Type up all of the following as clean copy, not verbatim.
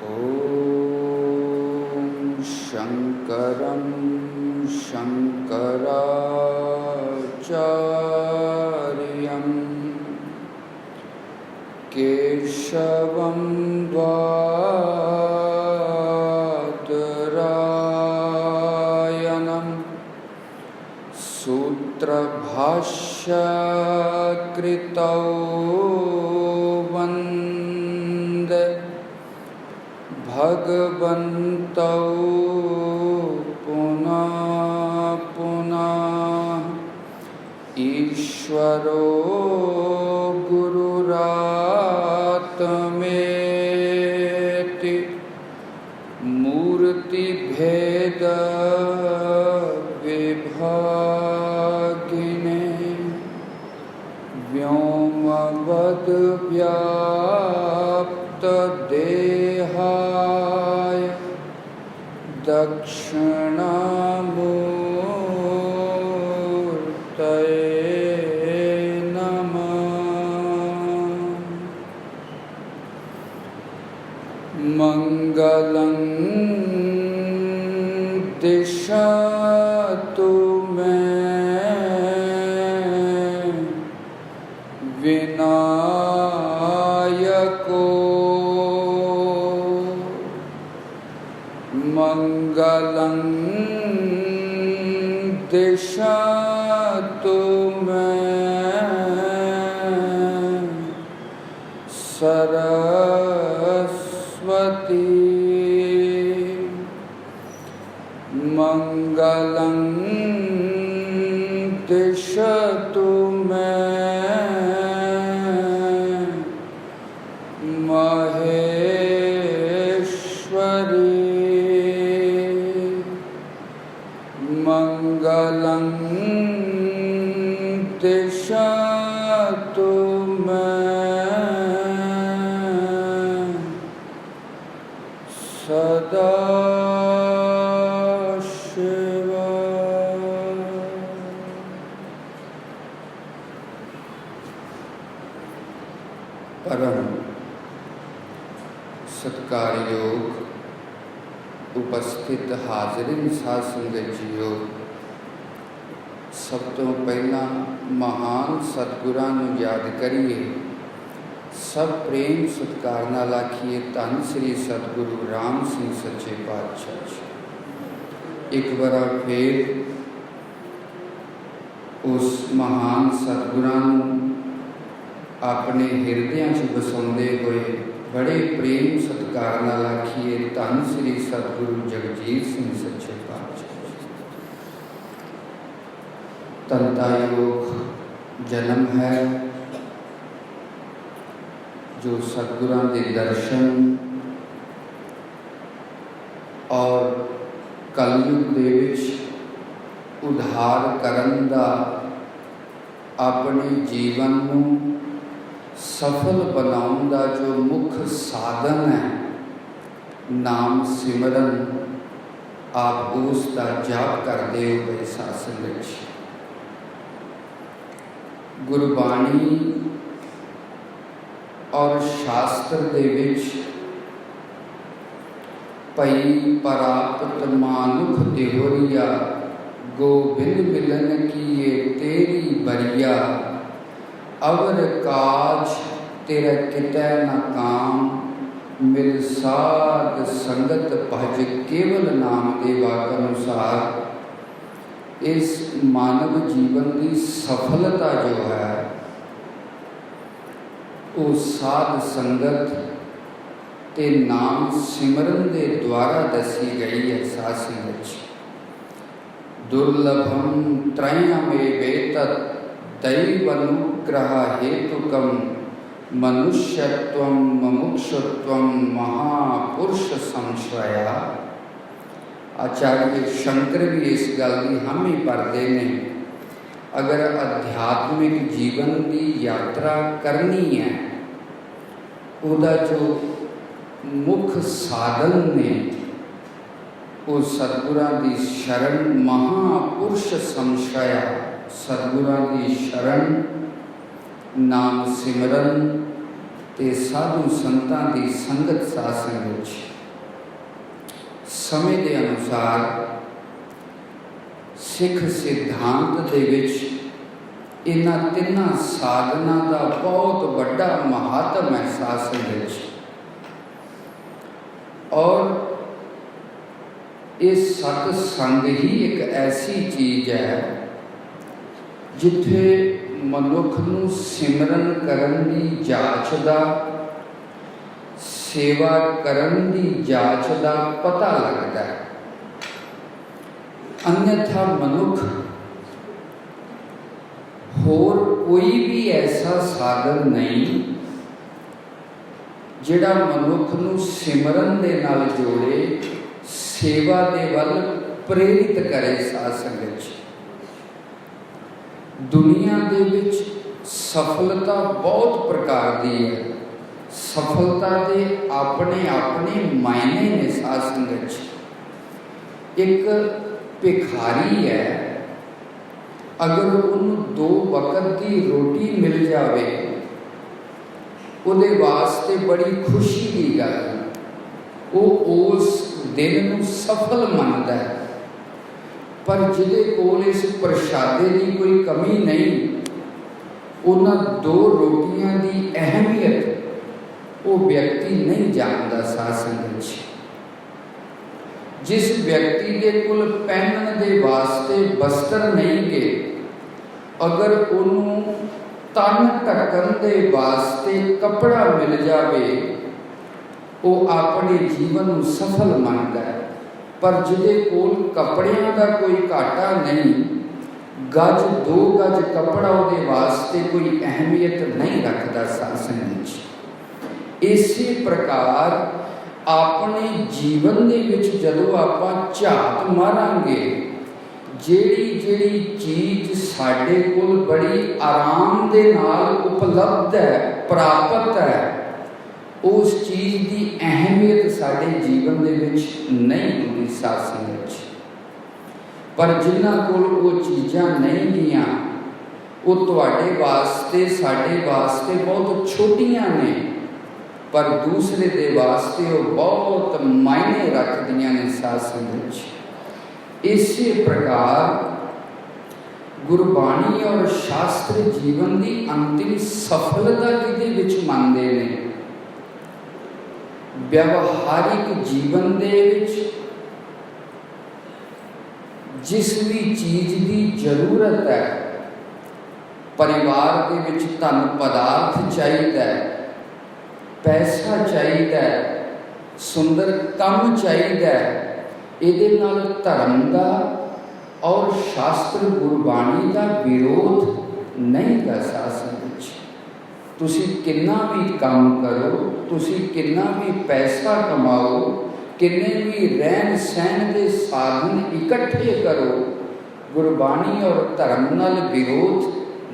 ॐ शङ्करं शङ्कराचार्यं केशवं बादरायणं सूत्रभाष्यकृतौ वन्दे भगवन्तौ पुनः पुनः ईश्वरो गुरुरात्मेति मूर्तिभेद विभागिने व्योमवद् व्याप्तदेहाय दक्षिणामूर्तये नमः। मङ्गलं दिशतु मे विनायको मङ्गलं दिशतु मे सरस्वती मङ्गलं दिशतु मे महेश्वरी मङ्गलं दिशतु मे सदाशिव। परम सत्कारयोग उपस्थित हाजरीन साध संगत जीओ, सब तो पहला महान सतगुरां नूं याद करिए, सब प्रेम सत्कार नाल आखिए धन श्री सतगुरु राम सिंह सच्चे पातशाह जी। एक बार फिर उस महान सतगुरां नूं अपने हिरदियां च बसाउंदे हुए बड़े प्रेम सत्कार नाल आखिए धन श्री सतगुरु जगजीत सिंह सच्चे पातशाह जी। तंतायोग जन्म है जो सतगुरां दे दर्शन और कलयुग दे विच उद्धार करन दा अपने जीवन नूं सफल बनाउण दा जो मुख साधन है नाम सिमरन, आप उस दा जाप करदे हो गए सासन विच। गुरबाणी और शास्त्र दे विच पई प्राप्त मानुख देवरिया गोबिंद मिलन किए तेरी बरिया, अवर काज तेरा कितै न काम, मिल साध संगत भज केवल नाम दे वाक अनुसार। इस मानव जीवन की सफलता जो है वो साध संगत ते नाम सिमरन के द्वारा दसी गई है। साध संगत दुर्लभम त्रयमेवेतत् दैवानुग्रह हेतुकम मनुष्यत्वं मुमुक्षुत्वं महापुरुष संश्रया। आचार्य शंकर भी इस गल की हामी भरते हैं, अगर आध्यात्मिक जीवन की यात्रा करनी है उदा जो मुख साधन ने वो सतगुरां की शरण महापुरुष संश्रया, सतगुरां की शरण नाम सिमरन ਤੇ ਸਾਧੂ ਸੰਤਾਂ ਦੀ ਸੰਗਤ ਸਾਧ ਸੰਗਤ ਵਿੱਚ ਸਮੇਂ ਦੇ ਅਨੁਸਾਰ ਸਿੱਖ ਸਿਧਾਂਤ ਦੇ ਵਿੱਚ ਇਹਨਾਂ ਤਿੰਨਾਂ ਸਾਧਨਾ ਦਾ ਬਹੁਤ ਵੱਡਾ ਮਹੱਤਵ ਹੈ ਸਾਧ ਸੰਗਤ ਵਿੱਚ। ਔਰ ਇਹ ਸਤ ਸੰਗ ਹੀ ਇੱਕ ਐਸੀ ਚੀਜ਼ ਹੈ ਜਿੱਥੇ ਮਨੁੱਖ ਨੂੰ ਸਿਮਰਨ ਕਰਨ ਦੀ ਜਾਚ ਦਾ, ਸੇਵਾ ਕਰਨ ਦੀ ਜਾਚ ਦਾ ਪਤਾ ਲੱਗਦਾ ਹੈ। अन्यथा मनुख होर कोई भी ऐसा साधन नहीं जिहड़ा मनुख नूं सिमरन दे नाल जोड़े, सेवा दे वल प्रेरित करे। साध संगत दुनिया दे विच सफलता बहुत प्रकार दी है। सफलता दे अपने अपने मायने ने। साध संगत एक भिखारी है, अगर उन्होंने 2 वक्त की रोटी मिल जाए उहदे वास्ते बड़ी खुशी की गल है। वो उस दिन नूं सफल मनदा है। पर जिहदे कोल इस प्रशादे की कोई कमी नहीं, उन्हां 2 रोटियां की अहमियत वो व्यक्ति नहीं जानता। साध संगत जिस व्यक्ति के कुल पहनने के वास्ते वस्त्र नहीं गे, अगर उन्होंने तन ढकन के वास्ते कपड़ा मिल जाए वो अपने जीवन में सफल मानता है। पर जिहदे कोल कपड़ियां का कोई घाटा नहीं, गज 2 गज कपड़ा उहदे वास्ते कोई अहमियत नहीं रखता। साध संगत इसी प्रकार अपने जीवन दे विच जदों आपां झात मारांगे, जेड़ी जेड़ी चीज़ साडे कोल बड़ी आराम दे नाल उपलब्ध है, प्राप्त है, उस चीज़ की अहमियत साडे जीवन दे विच नहीं होंदी। साध संगत पर जिन्हां कोल वो चीज़ां नहीं गियां, वो तुहाडे वास्ते साडे वास्ते बहुत छोटियां ने, पर दूसरे दे वास्ते वो बहुत मायने रखदियां ने। साध संगत इसी प्रकार गुरबाणी और शास्त्र जीवन की अंतिम सफलता किहदे विच मनदे ने? व्यवहारिक जीवन दे विच जिस भी चीज़ की जरूरत है, परिवार के विच धन पदार्थ चाहिए, पैसा चाहिए, सुंदर काम चाहिए, इहदे नाल धर्म का और शास्त्र गुरबाणी का विरोध नहीं कर। साध संगत तुसी कितना भी काम करो, तुसी कितना भी पैसा कमाओ, किन्ने भी रहन सहन के साधन इकट्ठे करो, गुरबाणी और धर्म नाल विरोध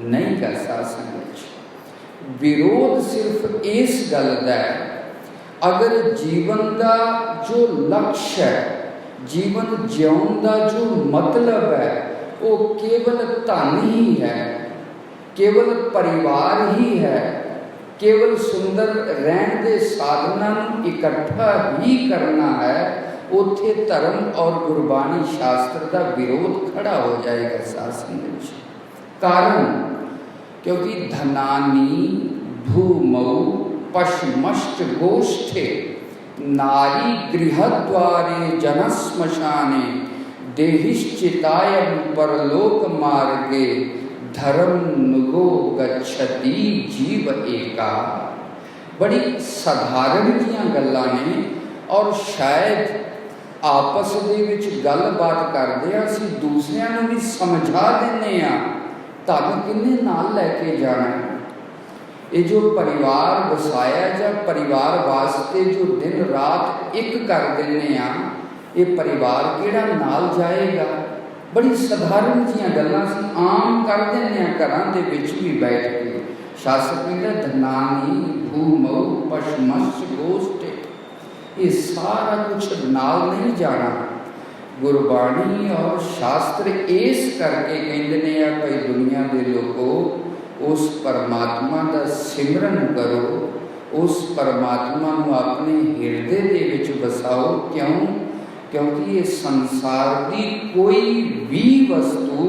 नहीं कर। साध संगत विरोध सिर्फ इस गल का है, अगर जीवन का जो लक्ष्य है, जीवन जीवन का जो मतलब है, वो केवल धन ही है, केवल परिवार ही है, केवल सुंदर रहन के साधना इकट्ठा ही करना है, उत्थे धर्म और गुरबाणी शास्त्र का विरोध खड़ा हो जाएगा। साध संगत कारण क्योंकि धनानी भूमौ पश्मश्च गोष्ठे नारी गृहद्वारे जनश्मशाने देहिश्चितायं परलोक मार्गे धर्म नुगो गच्छति जीव एका। बड़ी साधारण जिहियां गल्लां ने और शायद आपस दे विच गलबात करदे असीं दूसरिਆਂ ਨੂੰ भी समझा दिंदे आ। धन किन्ने नाल लैके जाना है? ये जो परिवार वसाया जा परिवार वास्ते जो दिन रात एक कर देने आ, ये परिवार किहड़ा नाल जाएगा? बड़ी साधारण जिहियां गल्लां सी आम कर देने आ घरां दे विच भी बैठ के। शास्त्र कहंदा धनानी भूमौ पश्मश्च गोष्ठे, ये सारा कुछ नाल नहीं जाना। गुरबाणी और शास्त्र इस करके कहते हैं भाई दुनिया के लोगों उस परमात्मा का सिमरन करो, उस परमात्मा को अपने हिरदे दे विच बसाओ। क्यों? क्योंकि ये संसार की कोई भी वस्तु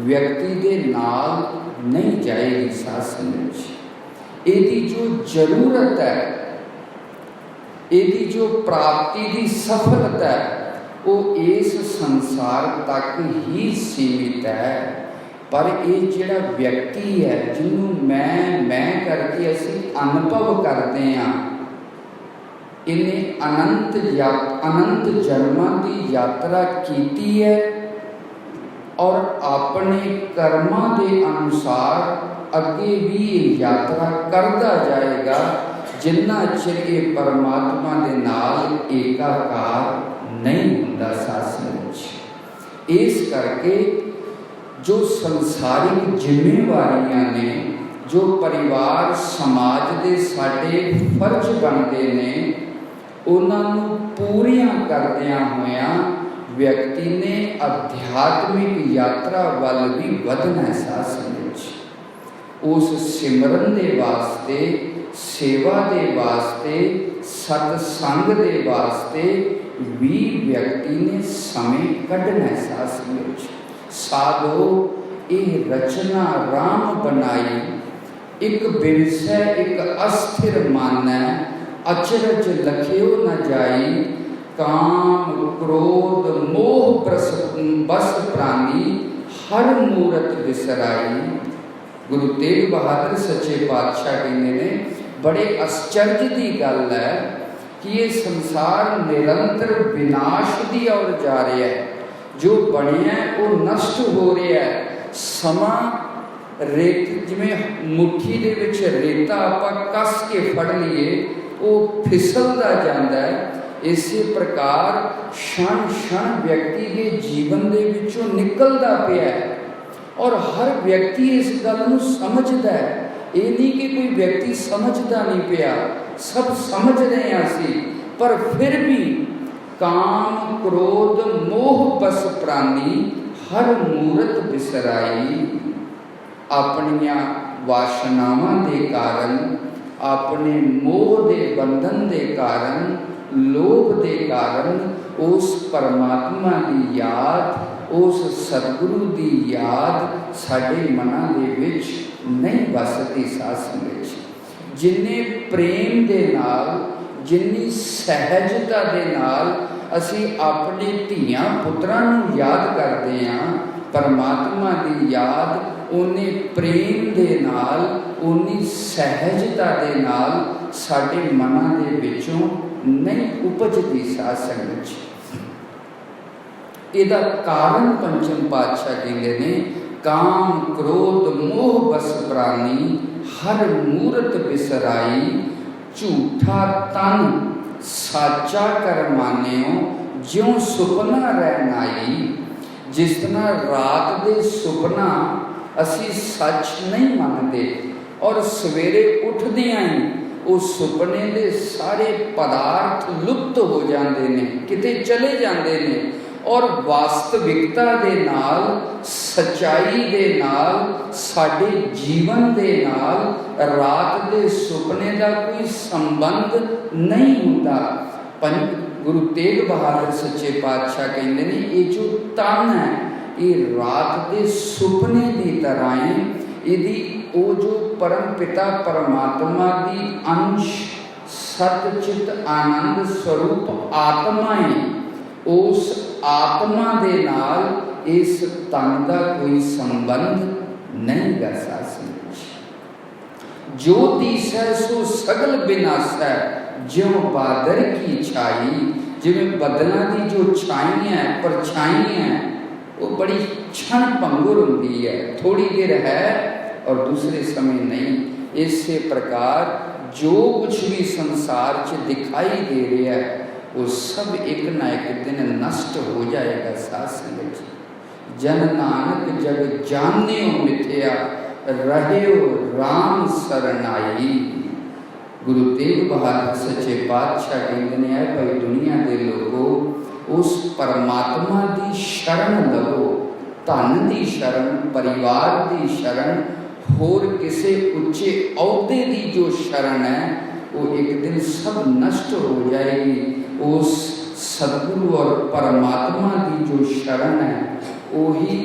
व्यक्ति के नाल नहीं जाएगी। शासन इसकी जो जरूरत है, इसकी जो प्राप्ति की सफलता है, वो इस संसार तक ही सीमित है। पर ये जिहड़ा व्यक्ति है, जिन्होंने मैं करके असी अनुभव करते हैं, इन्हें अनंत जन्मां की यात्रा की है और अपने कर्मां के अनुसार अगे भी ये यात्रा करता जाएगा, जिन्ना चिर ये परमात्मा के नाल एकाकार नहीं हुंदा। शासन इस करके जो संसारिक जिम्मेवारियां ने, जो परिवार समाज के साडे फर्ज बनते ने, उन्होंने पूरियां करदियां होया व्यक्ति ने आध्यात्मिक यात्रा वाल भी वधना। शासन उस सिमरन के वास्ते, सेवा के वास्ते, सत्संग के वास्ते भी व्यक्ति ने समय कढ़ना। शासन साधो ये रचना राम बनाई, एक बिरसै एक अस्थिर मानै, अचरज लख्यो न जाई, काम क्रोध मोह बस प्राणी, हर मूरत बिसराई। गुरु तेग बहादुर सच्चे पातशाह कहते ने बड़े आश्चर्य की गल है कि ये संसार निरंतर विनाश की ओर जा रहा है। जो बनया वो नष्ट हो रहा है। समा रेत जिमें मुट्ठी दे विच रेता आपां कस के फड़ लीए, वो फिसलता जाता है। इसी प्रकार क्षण क्षण व्यक्ति के जीवन के विचों निकलता पिया है और हर व्यक्ति इस गल नूं समझदा है। ये नहीं कि कोई व्यक्ति समझदा नहीं पिया, सब समझ रहे हैं असी, पर फिर भी काम क्रोध मोह बस प्राणी, हर मूरत बिसराई। अपनिया वासनावां के कारण, अपने मोह के बंधन के कारण, लोभ के कारण उस परमात्मा की याद, उस सतगुरु की याद साडे मनां दे विच नहीं बसती। शासन जिन्ने प्रेम दे नाल, जिन्नी सहजता दे नाल असी अपने धीआं पुत्रां नूं याद करते हैं, परमात्मा की याद उन्नी प्रेम दे नाल, उन्नी सहजता दे नाल साडे मनां दे विचों नहीं उपजती। शासन इहदा कारण पंचम पातशाह कहते ने, काम क्रोध मोह बस प्राणी, हर मूरत बिसराई। झूठा तन साचा कर मानियो, ज्यों सुपना रहनाई। जिस तरह रात दे सुपना असी सच नहीं मानते और सवेरे उठदियां ही उस सुपने दे सारे पदार्थ लुप्त हो जाते हैं, किते चले जाते हैं और वास्तविकता दे नाल, सच्चाई दे नाल, साडे जीवन दे नाल रात दे सुपने का कोई संबंध नहीं होता। गुरु तेग बहादुर सच्चे पातशाह कहते हैं, ये जो तन है ये रात के सुपने की तरह है। यदि वो जो परम पिता परमात्मा की अंश सतचित आनंद स्वरूप आत्मा है, उस आत्मा दे नाल इस तन का कोई संबंध नहीं गा। शासन जो दिसै सो सगल विनाशै, ज्यों बादर की छाई। जिवें बदलों की जो छाई है, परछाई है, वो बड़ी क्षण भंगुर होती है, थोड़ी देर है और दूसरे समय नहीं। इसी प्रकार जो कुछ भी संसार च दिखाई दे रहा है वो सब एक ना एक दिन नष्ट हो जाएगा। शासन जन नानक जग जान्यो मिथ्या, रहे राम सरनाई। गुरु तेग बहादुर सच्चे पातशाह कहते हैं, भाई दुनिया के लोगों उस परमात्मा की शरण लवो, धन की शरण, परिवार की शरण, होर किसी उच्चे अहुदे की जो शरण है वो एक दिन सब नष्ट हो जाएगी। उस सतगुरु और परमात्मा की जो शरण है वही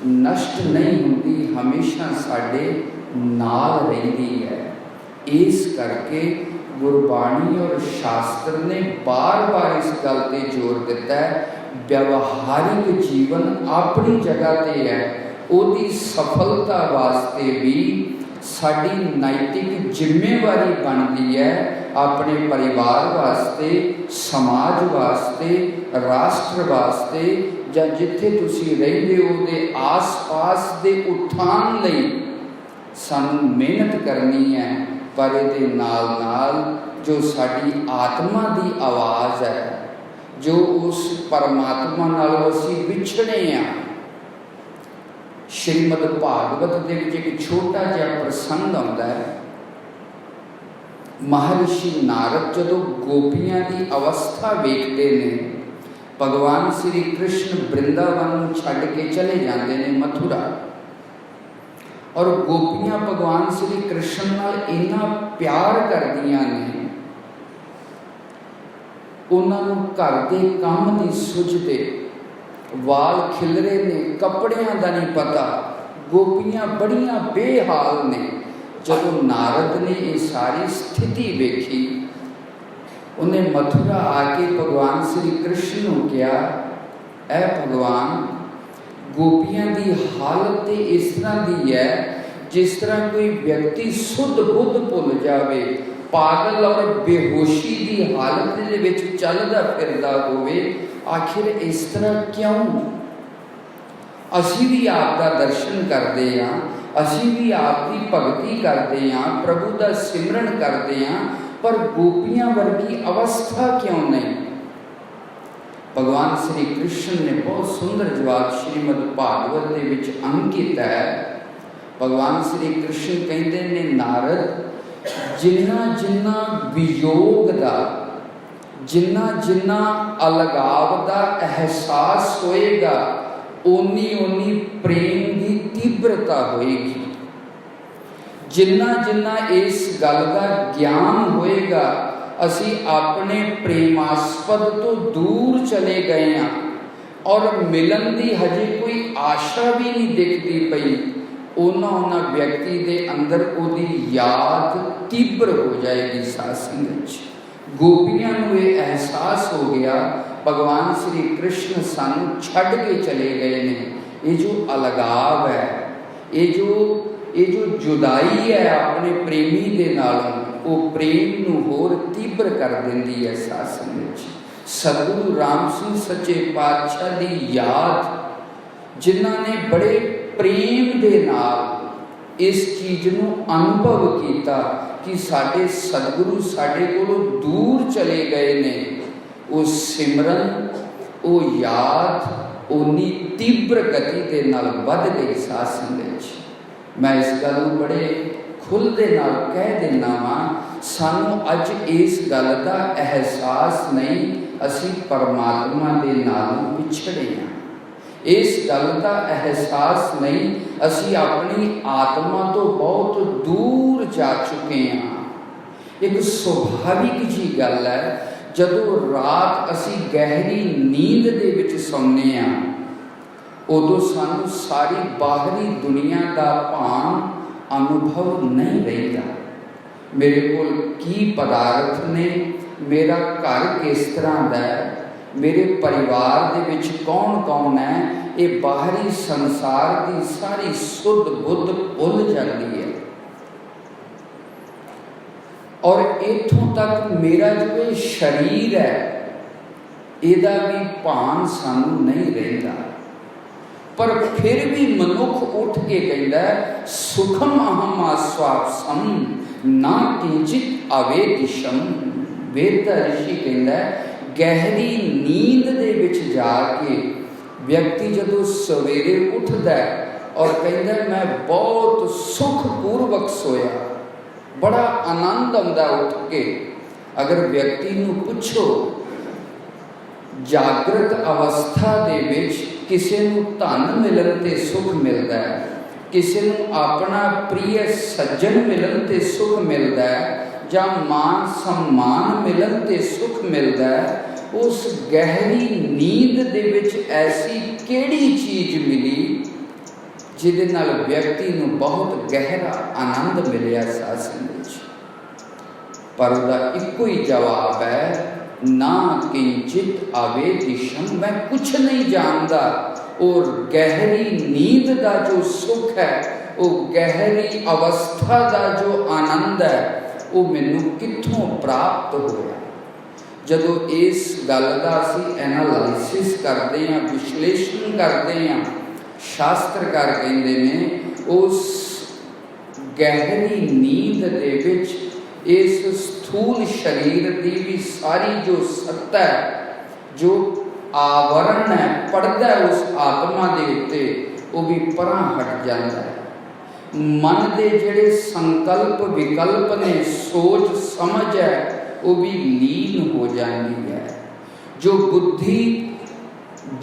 नष्ट नहीं होती, हमेशा साडे नाल रहिंदी है। इस करके गुरबाणी और शास्त्र ने बार बार इस गल पे जोर दिता है, व्यवहारिक जीवन अपनी जगह ते है, उसकी सफलता वास्ते भी साड़ी नैतिक जिम्मेवारी बनती है अपने परिवार वास्ते, समाज वास्ते, राष्ट्र वास्ते, या जिथे तुसी रहिंदे हो दे आस पास दे उत्थान लई सानू मेहनत करनी है। पर इहदे नाल नाल जो साड़ी आत्मा की आवाज़ है, जो उस परमात्मा नाल असी विछड़े हैं। श्रीमद भागवत दे विच एक छोटा जिहा प्रसंग आउंदा है। महर्षि नारद जदों गोपियां की अवस्था वेखते हैं, भगवान श्री कृष्ण वृंदावन छड्ड के चले जाते हैं मथुरा, और गोपियां भगवान श्री कृष्ण नाल इन्ना प्यार करदियां ने, उन्होंने घर के काम नहीं सुझते, वाल खिलरे ने, कपड़ियां का नहीं पता, गोपियां बड़ियां बेहाल ने। जदों नारद ने ये सारी स्थिति देखी, उन्हें मथुरा आके भगवान श्री कृष्ण को कहा, ऐ भगवान, गोपियां की हालत इस तरह की है जिस तरह कोई व्यक्ति शुद्ध बुद्ध भुल जाए, पागल और बेहोशी की हालत दे विच चलदा फिरदा होवे। आखिर इस तरह क्यों? असी भी आपका दर्शन करते हाँ, असी भी आपकी भगती करते हाँ, प्रभु का सिमरन करते हाँ, पर गोपियां वर्गी अवस्था क्यों नहीं? भगवान श्री कृष्ण ने बहुत सुंदर जवाब श्रीमद भागवत के विच अंकित है। भगवान श्री कृष्ण कहते ने, नारद, जिन्ना जिन्ना वियोग का, जिन्ना जिन्ना अलगाव का एहसास होएगा, ओनी ओनी प्रेम की तीव्रता होएगी। जिन्ना जिन्ना इस गल का ज्ञान होएगा, असी अपने प्रेमास्पद तो दूर चले गए हैं और मिलन की हजे कोई आशा भी नहीं दिखती पई, उन्होंने व्यक्ति के अंदर उहदी याद तीव्र हो जाएगी। सासंग गोपियां को यह एहसास हो गया, भगवान श्री कृष्ण सानू छड्ड के चले गए ने। ये जो अलगाव है, ये जो जुदाई है अपने प्रेमी के नालों, वो प्रेम नूं होर तीव्र कर देंदी है। सासंग सतगुरु राम सिंह सच्चे पातशाह की याद, जिन्हां ने बड़े प्रेम दे नाल इस चीज़ नूं अनुभव किया कि साडे सतगुरु साडे कोलों दूर चले गए ने, वो सिमरन, वो याद उन्नी तीव्र गति के नाल वध गई। सासंग मैं इस गल नूं बड़े खुल दे नाल कह देना वा, सानू अज इस गल का एहसास नहीं, असी परमात्मा के नालों पिछड़े हैं। इस गल का एहसास नहीं, असी अपनी आत्मा तो बहुत दूर जा चुके हैं। एक सुभाविक जी गल है, जदों रात असी गहरी नींद दे विच सौंने हैं, उदों सानू सारी बाहरी दुनिया का भान अनुभव नहीं रहता। मेरे कोल की पदार्थ ने, मेरा घर किस तरह का है, मेरे परिवार दे विच कौन कौन है, ये बाहरी संसार की सारी सुध बुद्ध भुल जाती है। और इथों तक मेरा जो ये शरीर है, इहदा भी भान सानू नहीं रहता। पर फिर भी मनुख उठ के कहता है, सुखम अहम आस्वापसम ना किंचित अवेदिशम। वेद ऋषि कहता है, गहरी नींद दे विच जाके व्यक्ति जदों सवेरे उठदा है और कहता है मैं बहुत सुखपूर्वक सोया, बड़ा आनंद आउंदा उठ के। अगर व्यक्ति नूं पुछो जागृत अवस्था दे विच किसी नूं धन मिलन ते सुख मिलता है, किसी नूं अपना प्रिय सज्जन मिलन ते सुख मिलता है ਜਾਂ मान सम्मान मिलन ते सुख मिलता है, उस गहरी नींद दे विच ऐसी किहड़ी चीज़ मिली जिहदे नाल व्यक्ति नूं बहुत गहरा आनंद मिलिया सासंग विच। पर उहदा इक्को ही जवाब है, ना किंचित आवेदिशम, मैं कुछ नहीं जानता। और गहरी नींद का जो सुख है, वो गहरी अवस्था का जो आनंद है, वो मैनू कित्थों प्राप्त होया। जदों इस गल का असीं एनालाइसिस करते हैं, विश्लेषण करते हैं, शास्त्रकार कहते हैं उस गहरी नींद दे विच इस स्थूल शरीर की भी सारी जो सत्ता है, जो आवरण है, पड़दा है उस आत्मा के उत्ते, वो भी परां हट जाता है। मन के जिहड़े संकल्प विकल्प ने, सोच समझ है, वो भी लीन हो जाती है। जो बुद्धि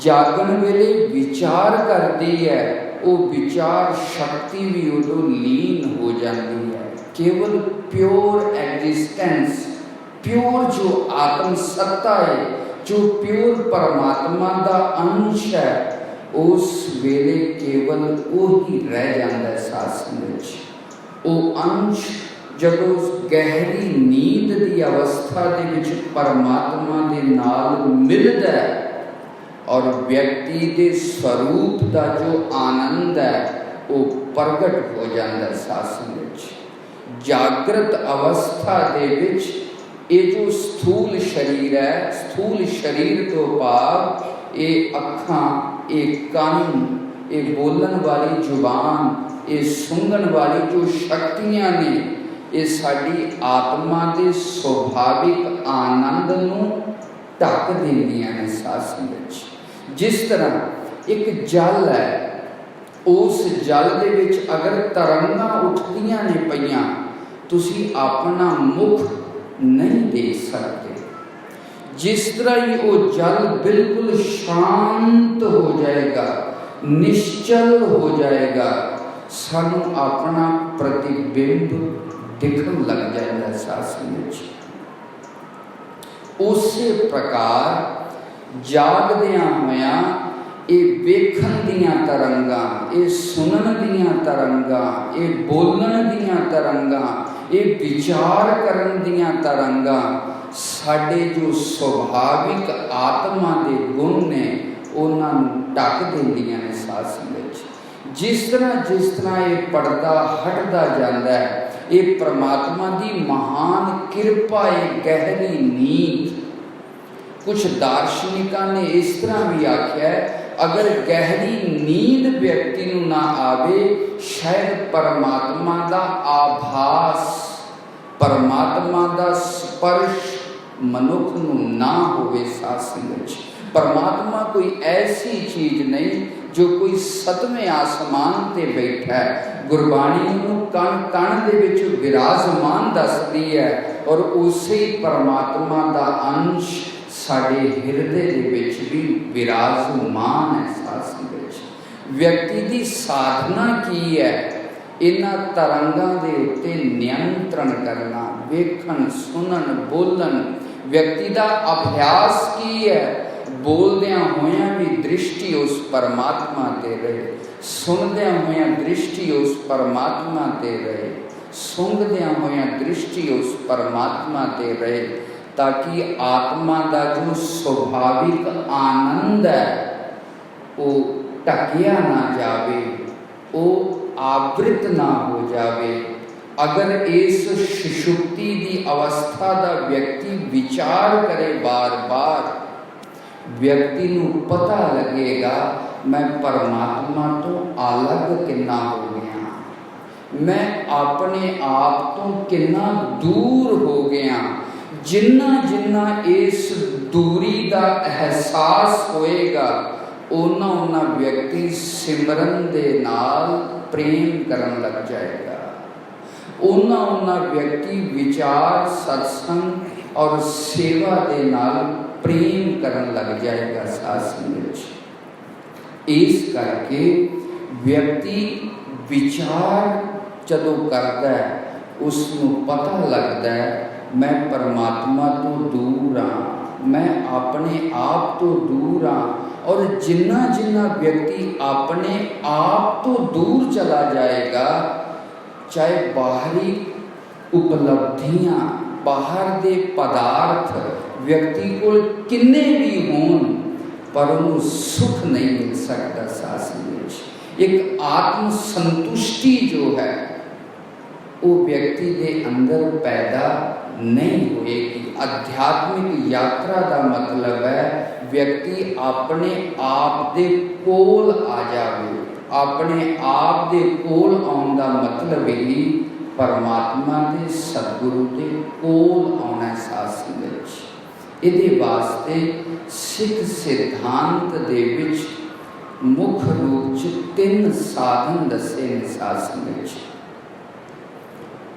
जागन वेले विचार करती है, वो विचार शक्ति भी उदों लीन हो जाती है। केवल प्योर एग्जिस्टेंस, प्योर जो आत्म सत्ता है, जो प्योर परमात्मा का अंश है, उस वेले केवल वो ही रह जाता है सासंग विच। वो अंश जदों गहरी नींद की अवस्था दे विच परमात्मा दे नाल मिलदा है और व्यक्ति के स्वरूप का जो आनंद है वो प्रगट हो जाता है सासंग विच। जागृत अवस्था दे विच ये जो स्थूल शरीर है, स्थूल शरीर तो भाव ये अखां, ये कान, ये बोलन वाली जुबान, ये सूंघण वाली जो शक्तियां ने, ये साडी आत्मा के सुभाविक आनंद नूं ढक दिंदियां ने सासंग विच। जिस तरह एक जल है, उस जल दे विच अगर तरंगां उठदियां ने पईयां, तुसीं अपना मुख नहीं देख सकते। जिस तरह ही वो जल बिल्कुल शांत हो जाएगा, निश्चल हो जाएगा, सानू अपना प्रतिबिंब दिखन लग जाएगा सासंग विच। उसी प्रकार जागदियां होया ये वेखण दियां तरंगां, ये सुनन दियां तरंगां, ये बोलण दियां तरंगां, ये विचार करन दियां तरंगां साडे जो सुभाविक आत्मा के गुण ने उन्हां नूं ढक दिंदियां ने सासंग विच। जिस तरह ये पर्दा हटदा जांदा है, ये परमात्मा की महान कृपा, ये गहरी नींद। कुछ दार्शनिकों ने इस तरह भी आख्या है, अगर गहरी नींद व्यक्ति नूं ना आवे, शायद परमात्मा का आभास, परमात्मा का स्पर्श मनुख नूं ना होवे सासंग विच। परमात्मा कोई ऐसी चीज़ नहीं जो कोई सतवें आसमान ते बैठा है। गुरबाणी नूं कण कण दे विच विराजमान दसदी है और उसे परमात्मा का अंश साडे हिरदे दे विच भी विराजमान है सासंग विच। व्यक्ति की साधना की है, इन्हां तरंगां दे उत्ते नियंत्रण करना, वेखण सुनन बोलन। व्यक्ति का अभ्यास की है, बोलदियां होयां भी दृष्टि उस परमात्मा ते रहे, सुनदियां होयां दृष्टि उस परमात्मा ते रहे, सूंघदियां होयां दृष्टि उस परमात्मा ते रहे, ताकि आत्मा का जो स्वाभाविक आनंद है वो ढकिया ना जावे, वो आवृत ना हो जावे। अगर इस सुषुप्ति की अवस्था का व्यक्ति विचार करे बार बार, व्यक्ति नूं पता लगेगा मैं परमात्मा तो अलग कितना हो गया, मैं अपने आप तो कितना दूर हो गया। जिन्ना जिन्ना इस दूरी का एहसास होएगा, उन्ना उन्ना व्यक्ति सिमरन दे नाल प्रेम करन लग जाएगा। उन्ना उन्ना व्यक्ति विचार सत्संग और सेवा दे नाल प्रेम करन लग जाएगा सासंग विच। इस करके व्यक्ति विचार जदों करता है उसनूं पता लगता है मैं परमात्मा तो दूर हाँ, मैं अपने आप तो दूर हाँ। और जिन्ना जिन्ना व्यक्ति अपने आप तो दूर चला जाएगा, चाहे बाहरी उपलब्धियां, बाहर दे पदार्थ व्यक्ति को किन्ने भी होण, पर उन्हें सुख नहीं मिल सकता। सास एक आत्म संतुष्टि जो है वो व्यक्ति के अंदर पैदा नहीं होएगी। आध्यात्मिक यात्रा का मतलब है व्यक्ति अपने आप दे कोल आ जाए। अपने आप दे कोल आउण दा मतलब ही परमात्मा दे सतगुरु दे कोल आउणा। साथ इहदे वास्ते सिख सिद्धांत दे विच मुख रूप च 3 साधन दसे ने। साथ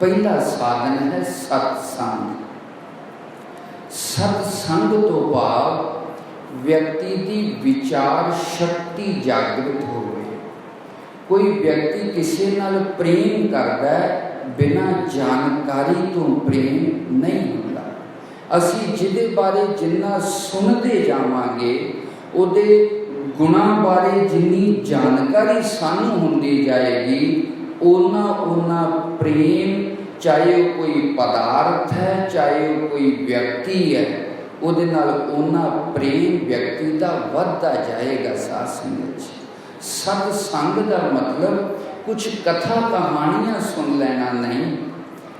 पहला साधन है सत्संग। सत्संग तो भाव व्यक्ति की विचार शक्ति जागृत हो गई। कोई व्यक्ति किसी नाल प्रेम करता है, बिना जानकारी तो प्रेम नहीं होता। असी जिहदे बारे जिन्ना सुनते जावांगे, उहदे गुणा बारे जिन्नी जानकारी सानू होंदी जाएगी, ओना ओना प्रेम, चाहे वो कोई पदार्थ है, चाहे वो कोई व्यक्ति है, उहदे नाल ओना प्रेम व्यक्ति का वधदा जाएगा। सत्संग का मतलब कुछ कथा कहानियां सुन लेना नहीं।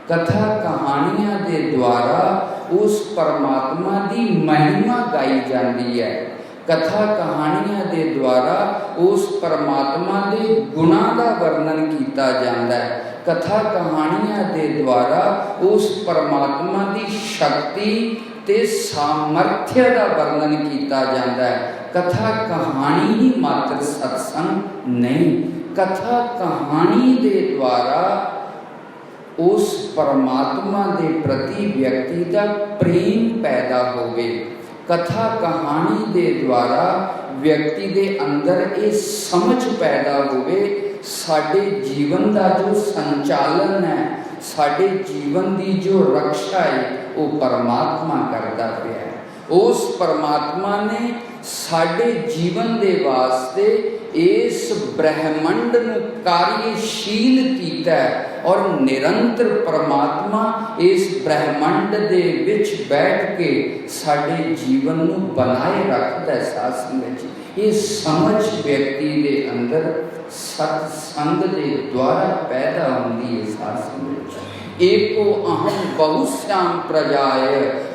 कथा कहानियां के द्वारा उस परमात्मा की महिमा गाई जाती है। कथा कहानियां के द्वारा उस परमात्मा के गुणों का वर्णन किया जाता है। कथा कहानियां के द्वारा उस परमात्मा की शक्ति ते सामर्थ्य का वर्णन किया जाता है। कथा कहानी ही मात्र सत्संग नहीं। कथा कहानी के द्वारा उस परमात्मा के प्रति व्यक्ति का प्रेम पैदा होवे। कथा कहानी के द्वारा व्यक्ति के अंदर ये समझ पैदा होवे, साडे जीवन का जो संचालन है, साडे जीवन की जो रक्षा है, वो परमात्मा करता पिया है। उस परमात्मा ने साडे जीवन के वास्ते इस ब्रह्मंड नूं कार्यशील कीता है और निरंतर परमात्मा इस ब्रह्मंड दे विच बैठ के साडे जीवन नूं बनाए रखता है। साथ ये समझ व्यक्ति के अंदर सत्संग के द्वारा पैदा होती है। साथ एको अहम बहुश्याम प्रजाय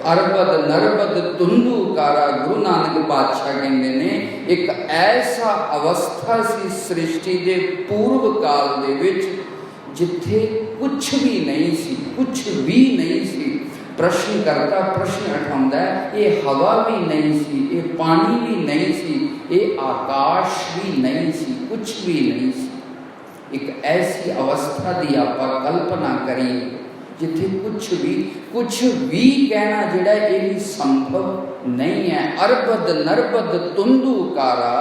अरबद नरबद तुंदुकारा। गुरु नानक पातशाह कहते ने एक ऐसा अवस्था सी सृष्टि के पूर्व काल दे विच जिथे कुछ भी नहीं सी, कुछ भी नहीं सी। प्रश्न करता प्रश्न उठाता है, ये हवा भी नहीं सी, ये पानी भी नहीं सी, ये आकाश भी नहीं सी, कुछ भी नहीं सी। एक ऐसी अवस्था की आप कल्पना करिए जिथे कुछ भी कहना जिहड़ा ये भी संभव नहीं है। अरबद नरबद तुंदुकारा।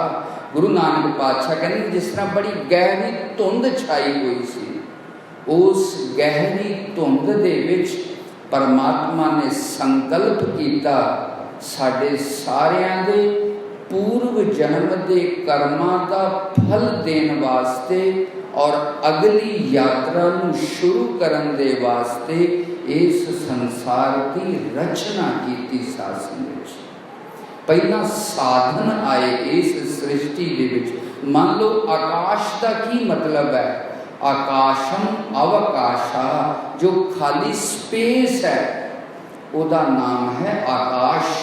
गुरु नानक पातशाह कहते जिस तरह बड़ी गहरी धुंध छाई हुई सी, उस गहरी धुंध दे विच परमात्मा ने संकल्प किया साडे सारियां दे पूर्व जन्म के कर्मां का फल देने वास्ते और अगली यात्रा नूं शुरू करन दे वास्ते इस संसार की रचना की। पहला साधन आए इस सृष्टि दे विच। मान लो आकाश का की मतलब है? आकाशम अवकाशा, जो खाली स्पेस है उसका नाम है आकाश।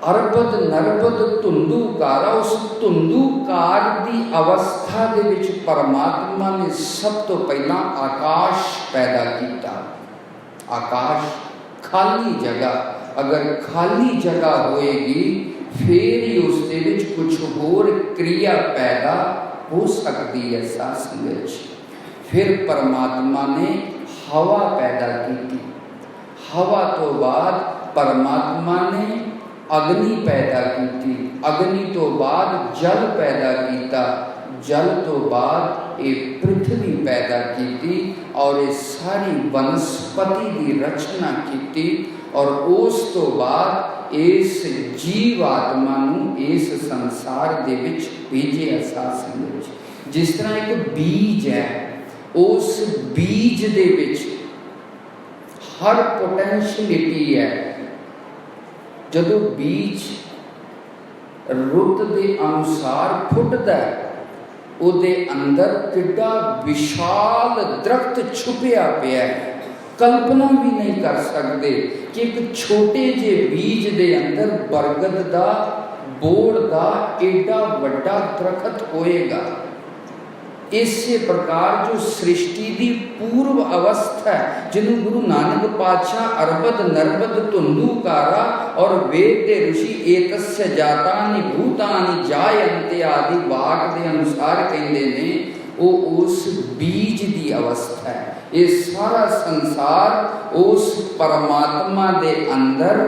अरबद नरबद धुंधुकारा, उस धुंधुकार की अवस्था के विच परमात्मा ने सब तो पहला आकाश पैदा किया। आकाश खाली जगह, अगर खाली जगह होएगी फिर ही उसके विच कुछ होर क्रिया पैदा हो सकती है। सांस विच फिर परमात्मा ने हवा पैदा की। हवा तो बाद परमात्मा ने अग्नि पैदा की। अग्नि तो बाद जल पैदा किया। जल तो बाद ये पृथ्वी पैदा की और ये सारी वनस्पति की रचना की और उस तो बाद इस जीवात्मा नूं इस संसार दे विच भेजे असासन विच। जिस तरह एक बीज है, उस बीज दे विच हर पोटेंशियलिटी है। जदों बीज रुत के अनुसार फुटदा है, उहदे अंदर किड्डा विशाल दरख्त छुपिया पिया है। कल्पना भी नहीं कर सकते कि एक छोटे जे बीज दे अंदर बरगद दा बोड़ दा एडा वड्डा दरख्त होएगा। इसी प्रकार जो सृष्टि की पूर्व अवस्था है, जिन्होंने गुरु नानक पातशाह अरबद नरबद धुंधुकारा और वेद के ऋषि एतस्य जातानि भूतानि जायन्ते आदि वाक के अनुसार कहते ने, वो उस बीज की अवस्था है। ये सारा संसार उस परमात्मा के अंदर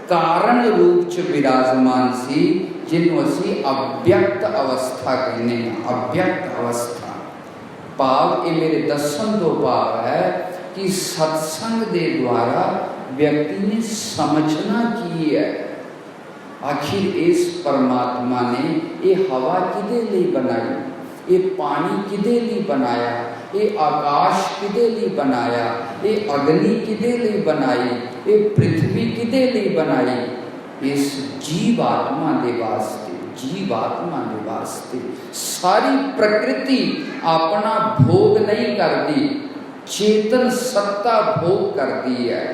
कारण रूप च विराजमान सी, जिन्हों असी अव्यक्त अवस्था कहने हैं। अव्यक्त अवस्था भाव ये मेरे दसन तो भाव है कि सत्संग के द्वारा व्यक्ति ने समझना की है, आखिर इस परमात्मा ने ये हवा किदे लिए बनाई, ये पानी किदे लिए बनाया, ये आकाश किदे लिए बनाया, ये अग्नि किदे लिए बनाई, ये पृथ्वी किदे लिए बनाई। इस जीवात्मा के वास्ते, जीवात्मा के वास्ते सारी प्रकृति अपना भोग नहीं करती, चेतन सत्ता भोग करती है।